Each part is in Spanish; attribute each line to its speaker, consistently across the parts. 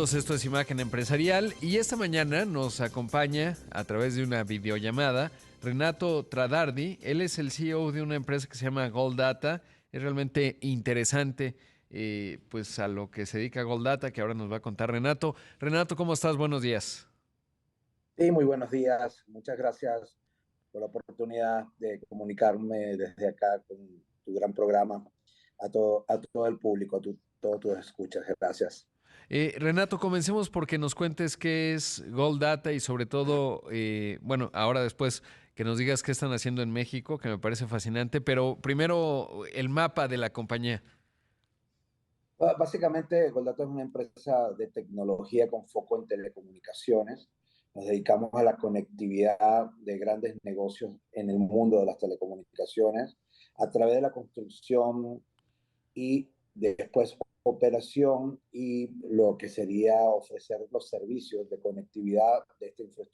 Speaker 1: Esto es Imagen Empresarial y esta mañana nos acompaña a través de una videollamada Renato Tradardi. Él es el CEO de una empresa que se llama Gold Data. Es realmente interesante pues a lo que se dedica Gold Data, que ahora nos va a contar Renato. Renato, ¿cómo estás? Buenos días.
Speaker 2: Sí, muy buenos días. Muchas gracias por la oportunidad de comunicarme desde acá con tu gran programa a todo el público, todos tus escuchas. Gracias.
Speaker 1: Renato, comencemos porque nos cuentes qué es Gold Data y sobre todo, bueno, ahora después que nos digas qué están haciendo en México, que me parece fascinante, pero primero el mapa de la compañía.
Speaker 2: Básicamente, Goldato es una empresa de tecnología con foco en telecomunicaciones. Nos dedicamos a la conectividad de grandes negocios en el mundo de las telecomunicaciones a través de la construcción y después operación y lo que sería ofrecer los servicios de conectividad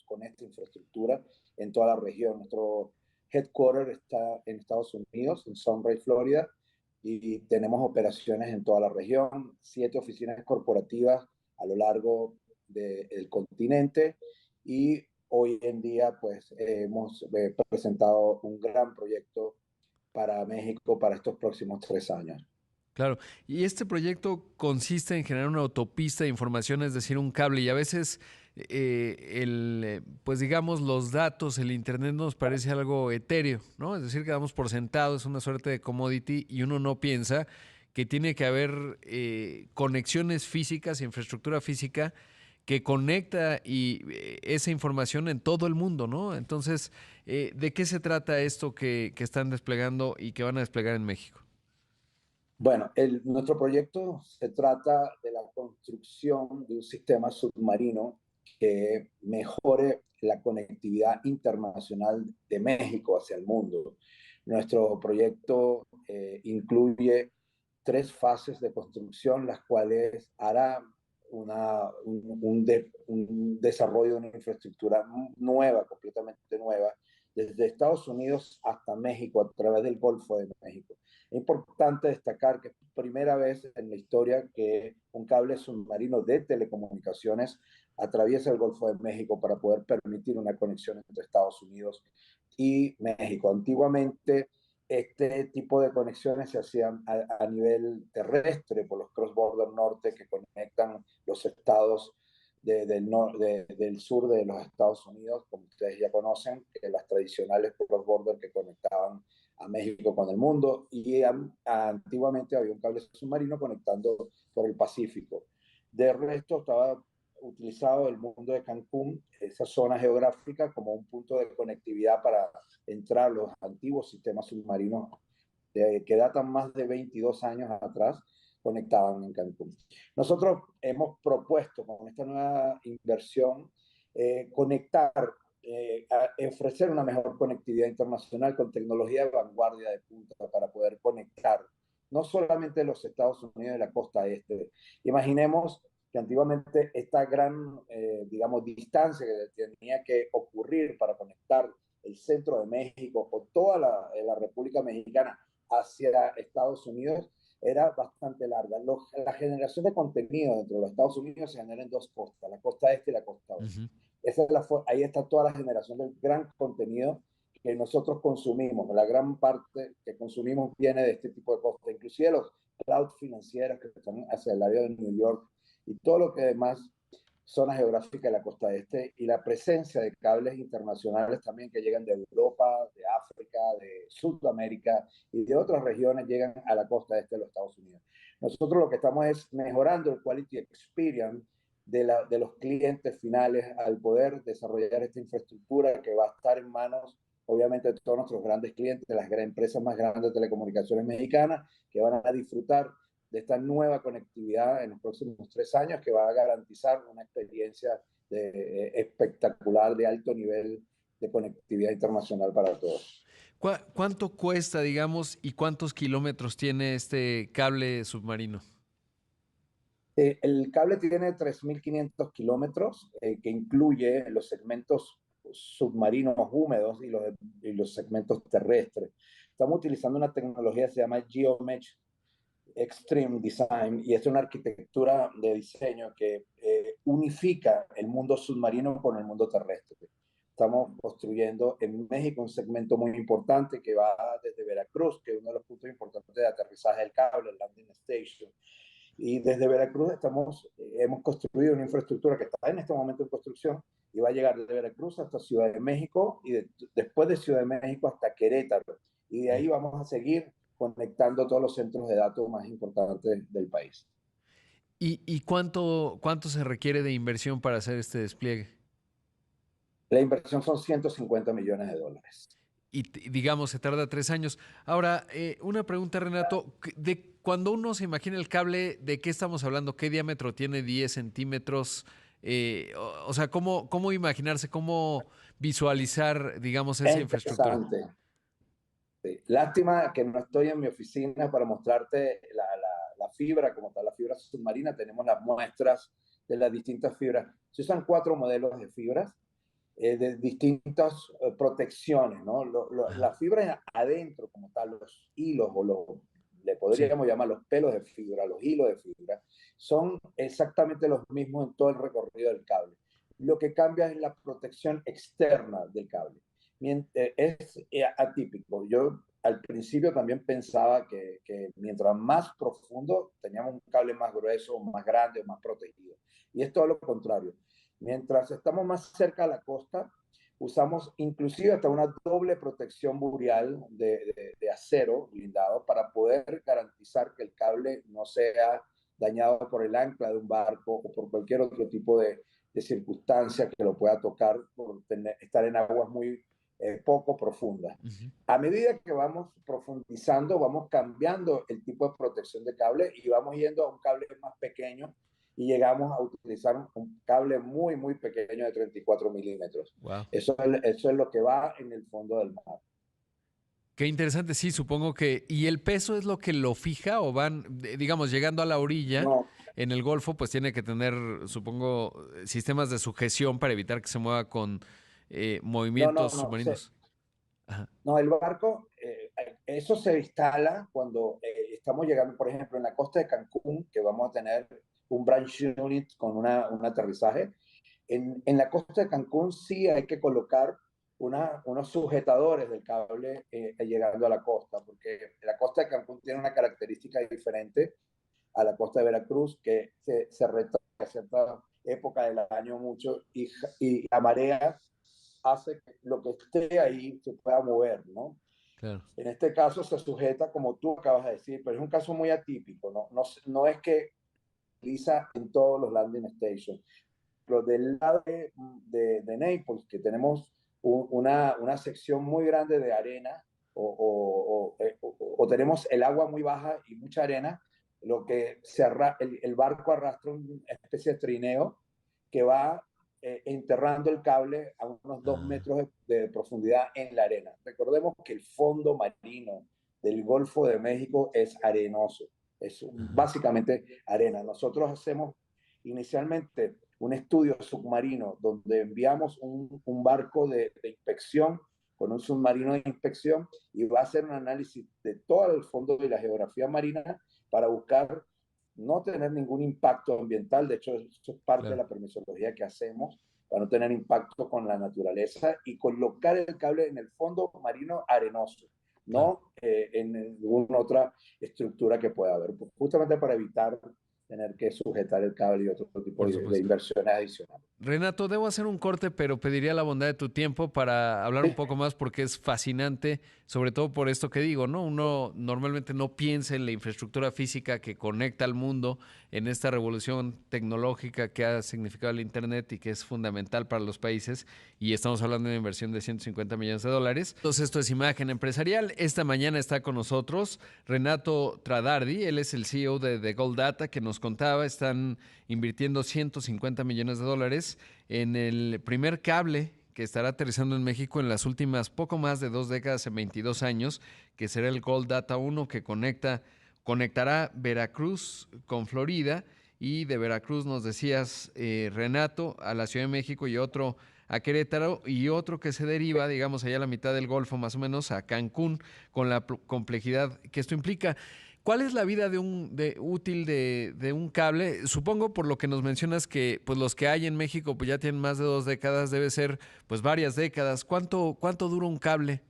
Speaker 2: con esta infraestructura en toda la región. Nuestro headquarter está en Estados Unidos, en Sunrise, Florida, y tenemos operaciones en toda la región, 7 oficinas corporativas a lo largo del continente y hoy en día pues hemos presentado un gran proyecto para México para estos próximos 3 años.
Speaker 1: Claro, y este proyecto consiste en generar una autopista de información, es decir, un cable, y a veces pues digamos, los datos, el Internet nos parece algo etéreo, ¿no? Es decir, que damos por sentado, es una suerte de commodity y uno no piensa que tiene que haber conexiones físicas, infraestructura física que conecta esa información en todo el mundo, ¿no? Entonces, ¿de qué se trata esto que están desplegando y que van a desplegar en México?
Speaker 2: Bueno, nuestro proyecto se trata de la construcción de un sistema submarino que mejore la conectividad internacional de México hacia el mundo. Nuestro proyecto incluye 3 fases de construcción, las cuales hará un desarrollo de una infraestructura nueva, completamente nueva, desde Estados Unidos hasta México, a través del Golfo de México. Es importante destacar que es primera vez en la historia que un cable submarino de telecomunicaciones atraviesa el Golfo de México para poder permitir una conexión entre Estados Unidos y México. Antiguamente, este tipo de conexiones se hacían a nivel terrestre por los cross-border norte que conectan los estados del sur de los Estados Unidos, como ustedes ya conocen, las tradicionales cross-border que conectaban a México con el mundo, y antiguamente había un cable submarino conectando por el Pacífico. De resto estaba utilizado el mundo de Cancún, esa zona geográfica, como un punto de conectividad para entrar los antiguos sistemas submarinos que datan más de 22 años atrás, conectaban en Cancún. Nosotros hemos propuesto con esta nueva inversión conectar, ofrecer una mejor conectividad internacional con tecnología de vanguardia de punta para poder conectar no solamente los Estados Unidos y la costa este. Imaginemos que antiguamente esta gran, digamos, distancia que tenía que ocurrir para conectar el centro de México o toda la República Mexicana hacia Estados Unidos era bastante larga. La generación de contenido dentro de los Estados Unidos se genera en 2 costas, la costa este y la costa oeste.
Speaker 1: Ujú.
Speaker 2: Ahí está toda la generación del gran contenido que nosotros consumimos. La gran parte que consumimos viene de este tipo de cosas, inclusive los cloud financieros que están hacia el área de New York y todo lo que demás zona geográfica de la costa este y la presencia de cables internacionales también que llegan de Europa, de África, de Sudamérica y de otras regiones llegan a la costa este de los Estados Unidos. Nosotros lo que estamos es mejorando el quality experience de los clientes finales al poder desarrollar esta infraestructura que va a estar en manos, obviamente, de todos nuestros grandes clientes, de las empresas más grandes de telecomunicaciones mexicanas, que van a disfrutar de esta nueva conectividad en los próximos 3 años que va a garantizar una experiencia espectacular de alto nivel de conectividad internacional para todos.
Speaker 1: ¿Cuánto cuesta, digamos, y cuántos kilómetros tiene este cable submarino?
Speaker 2: El cable tiene 3.500 kilómetros, que incluye los segmentos submarinos húmedos y los segmentos terrestres. Estamos utilizando una tecnología que se llama GeoMesh, Extreme Design, y es una arquitectura de diseño que unifica el mundo submarino con el mundo terrestre. Estamos construyendo en México un segmento muy importante que va desde Veracruz, que es uno de los puntos importantes de aterrizaje del cable, el landing station. Y desde Veracruz hemos construido una infraestructura que está en este momento en construcción y va a llegar de Veracruz hasta Ciudad de México y después de Ciudad de México hasta Querétaro. Y de ahí vamos a seguir conectando todos los centros de datos más importantes del país.
Speaker 1: ¿Y cuánto se requiere de inversión para hacer este despliegue?
Speaker 2: La inversión son $150 millones.
Speaker 1: Y digamos, se tarda 3 años. Ahora, una pregunta, Renato. Cuando uno se imagina el cable, ¿de qué estamos hablando? ¿Qué diámetro tiene? ¿10 centímetros? O sea, ¿cómo imaginarse, cómo visualizar, digamos, esa
Speaker 2: Es
Speaker 1: infraestructura?
Speaker 2: interesante. Sí. Lástima que no estoy en mi oficina para mostrarte la fibra como tal, la fibra submarina. Tenemos las muestras de las distintas fibras. Se usan 4 modelos de fibras de distintas protecciones, ¿no? La fibra adentro como tal, los hilos le
Speaker 1: Sí,
Speaker 2: podríamos llamar los pelos de fibra, los hilos de fibra, son exactamente los mismos en todo el recorrido del cable. Lo que cambia es la protección externa del cable. Es atípico. Yo al principio también pensaba que mientras más profundo teníamos un cable más grueso, más grande, más protegido. Y es todo lo contrario. Mientras estamos más cerca a la costa, usamos inclusive hasta una doble protección burial de acero blindado para poder garantizar que el cable no sea dañado por el ancla de un barco o por cualquier otro tipo de circunstancia que lo pueda tocar por estar en aguas muy poco profundas.
Speaker 1: ujú,
Speaker 2: A medida que vamos profundizando, vamos cambiando el tipo de protección de cable y vamos yendo a un cable más pequeño y llegamos a utilizar un cable muy, muy pequeño de 34 milímetros.
Speaker 1: wow.
Speaker 2: Eso es lo que va en el fondo del mar.
Speaker 1: Qué interesante, sí, supongo que. ¿Y el peso es lo que lo fija o digamos, llegando a la orilla
Speaker 2: No,
Speaker 1: en el Golfo, pues tiene que tener, supongo, sistemas de sujeción para evitar que se mueva con
Speaker 2: no, no,
Speaker 1: movimientos
Speaker 2: no.
Speaker 1: submarinos? Ajá.
Speaker 2: No, el barco, eso se instala cuando estamos llegando, por ejemplo, en la costa de Cancún, que vamos a tener un branch unit con un aterrizaje. En la costa de Cancún sí hay que colocar unos sujetadores del cable llegando a la costa, porque la costa de Cancún tiene una característica diferente a la costa de Veracruz, que se retrasa a cierta época del año mucho y la marea hace que lo que esté ahí se pueda mover, ¿no?
Speaker 1: Claro.
Speaker 2: En este caso se sujeta como tú acabas de decir, pero es un caso muy atípico, ¿no? No es que utiliza en todos los landing stations. Pero del lado de Naples, que tenemos una sección muy grande de arena, o tenemos el agua muy baja y mucha arena, lo que el barco arrastra una especie de trineo que va enterrando el cable a unos 2 metros de profundidad en la arena. Recordemos que el fondo marino del Golfo de México es arenoso, es
Speaker 1: Ajá.
Speaker 2: básicamente arena. Nosotros hacemos inicialmente un estudio submarino donde enviamos un barco de inspección con un submarino de inspección y va a hacer un análisis de todo el fondo de la geografía marina para buscar no tener ningún impacto ambiental. De hecho, eso es parte de
Speaker 1: Claro.
Speaker 2: la permisología que hacemos para no tener impacto con la naturaleza y colocar el cable en el fondo marino arenoso,
Speaker 1: Claro.
Speaker 2: no en ninguna otra estructura que pueda haber, justamente para evitar tener que sujetar el cable y otro tipo
Speaker 1: Por
Speaker 2: de
Speaker 1: supuesto.
Speaker 2: inversiones adicionales.
Speaker 1: Renato, debo hacer un corte, pero pediría la bondad de tu tiempo para hablar un
Speaker 2: Sí,
Speaker 1: poco más porque es fascinante, sobre todo por esto que digo, ¿no? Uno normalmente no piensa en la infraestructura física que conecta al mundo en esta revolución tecnológica que ha significado el Internet y que es fundamental para los países. Y estamos hablando de una inversión de $150 millones. Entonces, esto es Imagen Empresarial. Esta mañana está con nosotros Renato Tradardi, él es el CEO de Gold Data, que nos contaba, están invirtiendo $150 millones en el primer cable que estará aterrizando en México en las últimas poco más de 2 décadas, en 22 años, que será el Gold Data 1 que conectará Veracruz con Florida y de Veracruz nos decías, Renato, a la Ciudad de México y otro a Querétaro y otro que se deriva, digamos, allá a la mitad del Golfo más o menos, a Cancún, con la complejidad que esto implica. ¿Cuál es la vida útil de un cable? Supongo por lo que nos mencionas que pues los que hay en México pues ya tienen más de 2 décadas, debe ser pues varias décadas. ¿Cuánto dura un cable?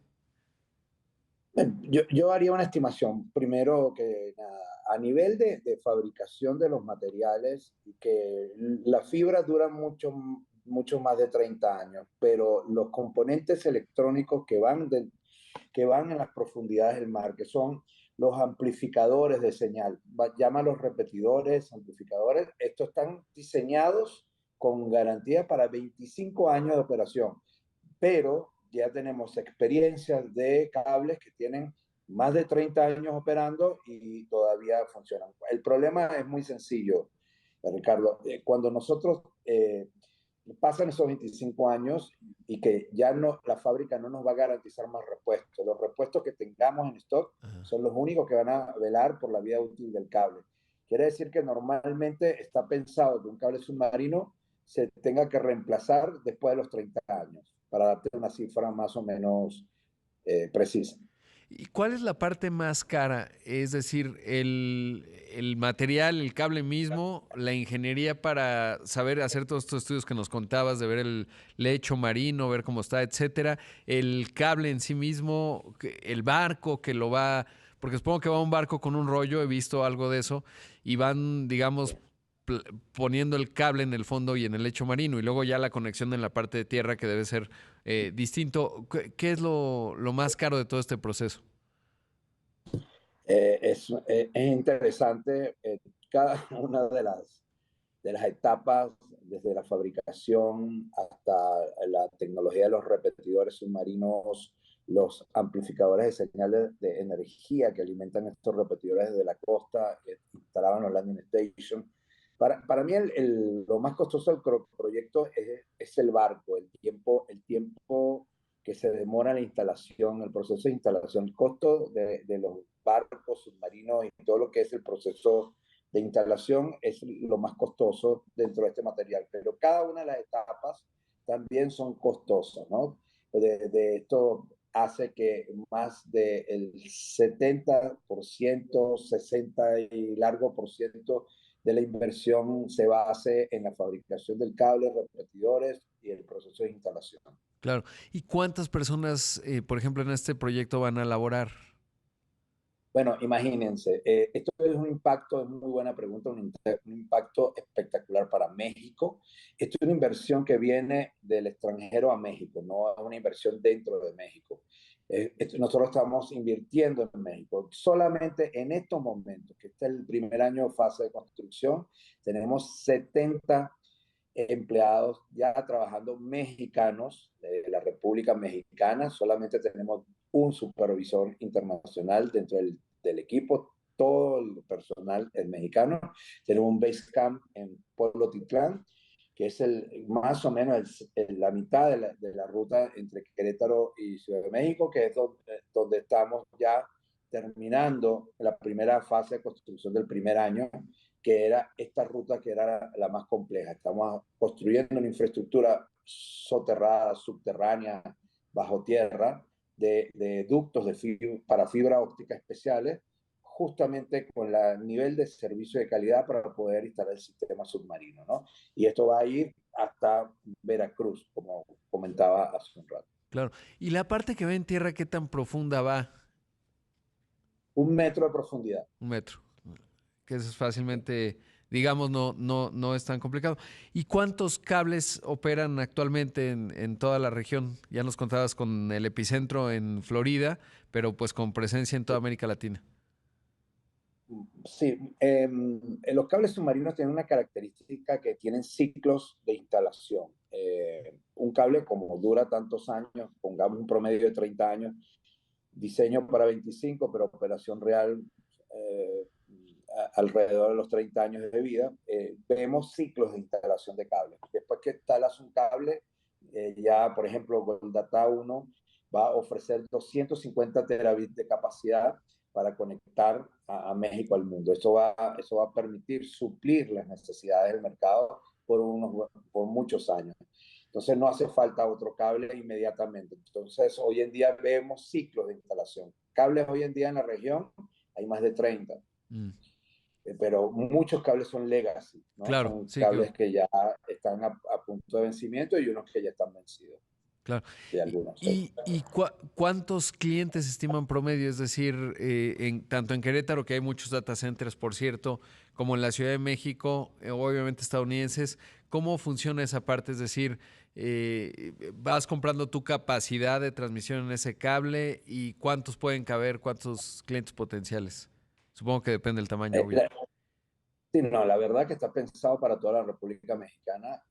Speaker 2: Yo haría una estimación, primero que nada, a nivel de fabricación de los materiales, que las fibras duran mucho más de 30 años, pero los componentes electrónicos que van en las profundidades del mar, que son los amplificadores de señal, llámalos repetidores, amplificadores, estos están diseñados con garantía para 25 años de operación, pero ya tenemos experiencias de cables que tienen más de 30 años operando y todavía funcionan. El problema es muy sencillo, Ricardo. Cuando nosotros pasan esos 25 años y que ya no, la fábrica no nos va a garantizar más repuestos. Los repuestos que tengamos en stock
Speaker 1: Ajá.
Speaker 2: son los únicos que van a velar por la vida útil del cable. Quiere decir que normalmente está pensado que un cable submarino se tenga que reemplazar después de los 30 años, para darte una cifra más o menos precisa.
Speaker 1: ¿Y cuál es la parte más cara? Es decir, el material, el cable mismo, la ingeniería para saber hacer todos estos estudios que nos contabas, de ver el lecho marino, ver cómo está, etcétera. El cable en sí mismo, el barco que lo va, porque supongo que va un barco con un rollo, he visto algo de eso, y van, digamos, poniendo el cable en el fondo y en el lecho marino, y luego ya la conexión en la parte de tierra que debe ser distinto. ¿Qué es lo más caro de todo este proceso?
Speaker 2: Es interesante cada una de las etapas, desde la fabricación hasta la tecnología de los repetidores submarinos, los amplificadores de señales de energía que alimentan estos repetidores desde la costa, que instalaban los landing station. Para mí lo más costoso del proyecto es el barco, el tiempo que se demora la instalación, el proceso de instalación, el costo de los barcos submarinos y todo lo que es el proceso de instalación es lo más costoso dentro de este material, pero cada una de las etapas también son costosas, ¿no? Esto hace que más del 70%, 60 y largo por ciento de la inversión se base en la fabricación del cable, repetidores y el proceso de instalación.
Speaker 1: Claro. ¿Y cuántas personas, por ejemplo, en este proyecto van a laborar?
Speaker 2: Bueno, imagínense, esto es un impacto, es muy buena pregunta, un impacto espectacular para México. Esto es una inversión que viene del extranjero a México, no es una inversión dentro de México. Nosotros estamos invirtiendo en México. Solamente en estos momentos, que este es el primer año de fase de construcción, tenemos 70 empleados ya trabajando mexicanos de la República Mexicana. Solamente tenemos un supervisor internacional dentro del equipo. Todo el personal es mexicano. Tenemos un base camp en Pueblo Titlán, que es más o menos la mitad de la ruta entre Querétaro y Ciudad de México, que es donde estamos ya terminando la primera fase de construcción del primer año, que era esta ruta que era la más compleja. Estamos construyendo una infraestructura soterrada, subterránea, bajo tierra, de ductos para fibra óptica especiales, justamente con el nivel de servicio de calidad para poder instalar el sistema submarino, ¿no? Y esto va a ir hasta Veracruz, como comentaba hace un rato.
Speaker 1: Claro. ¿Y la parte que va en tierra, qué tan profunda va?
Speaker 2: 1 metro de profundidad.
Speaker 1: 1 metro. Que eso es fácilmente, digamos, no es tan complicado. ¿Y cuántos cables operan actualmente en toda la región? Ya nos contabas con el epicentro en Florida, pero pues con presencia en toda América Latina.
Speaker 2: Sí, los cables submarinos tienen una característica que tienen ciclos de instalación. Un cable como dura tantos años, pongamos un promedio de 30 años, diseño para 25, pero operación real eh, alrededor de los 30 años de vida, vemos ciclos de instalación de cables. Después que instalas un cable, ya por ejemplo Gold Data 1 va a ofrecer 250 terabits de capacidad para conectar a México al mundo. Eso va a permitir suplir las necesidades del mercado por muchos años. Entonces no hace falta otro cable inmediatamente. Entonces hoy en día vemos ciclos de instalación. Cables hoy en día en la región hay más de 30.
Speaker 1: Mm.
Speaker 2: Pero muchos cables son legacy, ¿no?
Speaker 1: Claro,
Speaker 2: Son
Speaker 1: sí,
Speaker 2: cables que ya están a punto de vencimiento y unos que ya están vencidos,
Speaker 1: claro.
Speaker 2: de algunos.
Speaker 1: ¿Cuántos clientes estiman promedio? Es decir, tanto en Querétaro, que hay muchos data centers, por cierto, como en la Ciudad de México, obviamente estadounidenses, ¿cómo funciona esa parte? Es decir, vas comprando tu capacidad de transmisión en ese cable y cuántos pueden caber, cuántos clientes potenciales. Supongo que depende del tamaño,
Speaker 2: Eh,
Speaker 1: obvio.
Speaker 2: la- sí, no, la verdad que está pensado para toda la República Mexicana.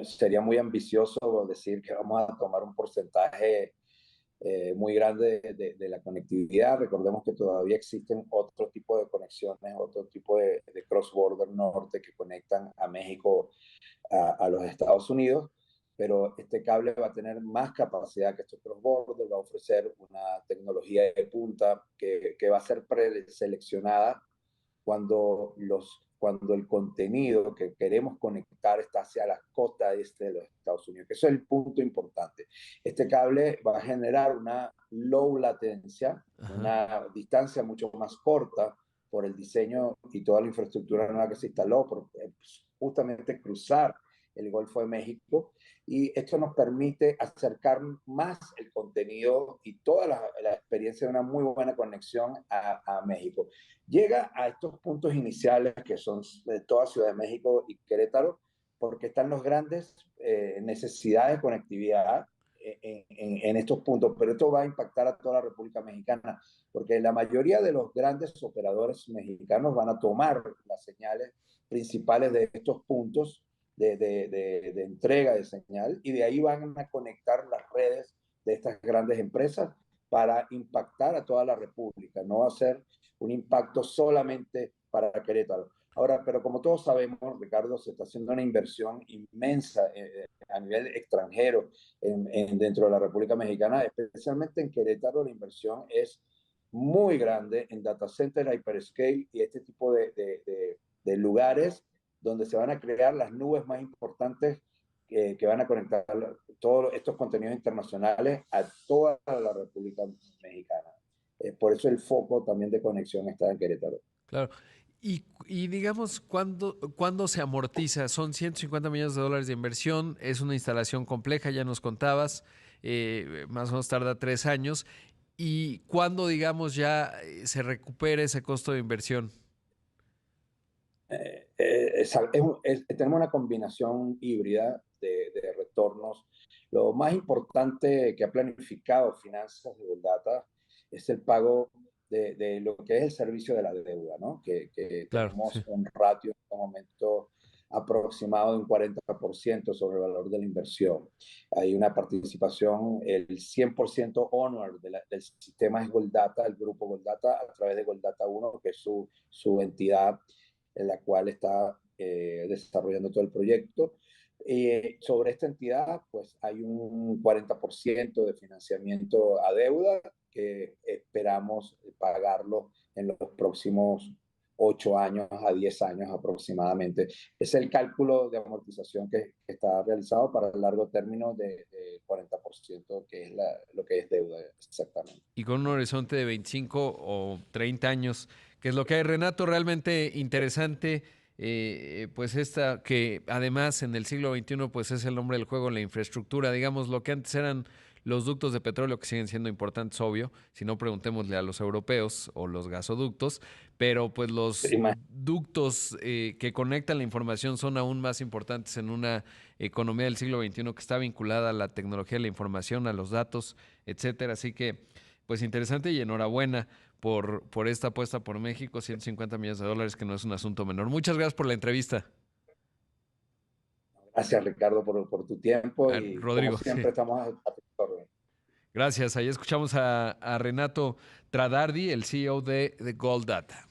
Speaker 2: Sería muy ambicioso decir que vamos a tomar un porcentaje muy grande de la conectividad. Recordemos que todavía existen otro tipo de conexiones, otro tipo de cross-border norte que conectan a México a los Estados Unidos, pero este cable va a tener más capacidad que estos cross-border, va a ofrecer una tecnología de punta que va a ser preseleccionada cuando el contenido que queremos conectar está hacia la costa este de los Estados Unidos, que eso es el punto importante. Este cable va a generar una low latencia,
Speaker 1: Ajá.
Speaker 2: una distancia mucho más corta por el diseño y toda la infraestructura nueva que se instaló, por justamente cruzar el Golfo de México, y esto nos permite acercar más el contenido y toda la experiencia de una muy buena conexión a México. Llega a estos puntos iniciales que son de toda Ciudad de México y Querétaro, porque están las grandes necesidades de conectividad en estos puntos, pero esto va a impactar a toda la República Mexicana, porque la mayoría de los grandes operadores mexicanos van a tomar las señales principales de estos puntos de entrega de señal y de ahí van a conectar las redes de estas grandes empresas para impactar a toda la República. No va a ser un impacto solamente para Querétaro. Ahora, pero como todos sabemos, Ricardo, se está haciendo una inversión inmensa a nivel extranjero dentro de la República Mexicana, especialmente en Querétaro. La inversión es muy grande en data center, hyperscale y este tipo de lugares donde se van a crear las nubes más importantes que van a conectar todos estos contenidos internacionales a toda la República Mexicana. Por eso el foco también de conexión está en Querétaro.
Speaker 1: Claro. Y digamos, ¿cuándo se amortiza? Son 150 millones de dólares de inversión, es una instalación compleja, ya nos contabas, más o menos tarda 3 años. ¿Y cuándo, digamos, ya se recupera ese costo de inversión?
Speaker 2: Tenemos una combinación híbrida de retornos. Lo más importante que ha planificado Finanzas de Goldata es el pago de lo que es el servicio de la deuda, ¿no? Que
Speaker 1: Claro,
Speaker 2: tenemos
Speaker 1: sí.
Speaker 2: un ratio en este momento aproximado de un 40% sobre el valor de la inversión. Hay una participación, el 100% owner del sistema es Goldata, el grupo Goldata, a través de Goldata Uno, que es su entidad en la cual está desarrollando todo el proyecto. Sobre esta entidad, pues hay un 40% de financiamiento a deuda que esperamos pagarlo en los próximos 8 años a 10 años aproximadamente. Es el cálculo de amortización que está realizado para el largo término de 40%, que es lo que es deuda exactamente.
Speaker 1: Y con un horizonte de 25 o 30 años, que es lo que hay. Renato, realmente interesante, pues esta que además en el siglo XXI pues es el nombre del juego, la infraestructura, digamos, lo que antes eran los ductos de petróleo que siguen siendo importantes, obvio, si no preguntémosle a los europeos o los gasoductos, pero pues los ductos que conectan la información son aún más importantes en una economía del siglo XXI que está vinculada a la tecnología de la información, a los datos, etcétera. Así que pues interesante y enhorabuena por esta apuesta por México, 150 millones de dólares, que no es un asunto menor. Muchas gracias por la entrevista.
Speaker 2: Gracias, Ricardo, por tu tiempo y como
Speaker 1: Rodrigo, sí.
Speaker 2: siempre estamos a tu orden.
Speaker 1: Gracias. Ahí escuchamos a Renato Tradardi, el CEO de Gold Data.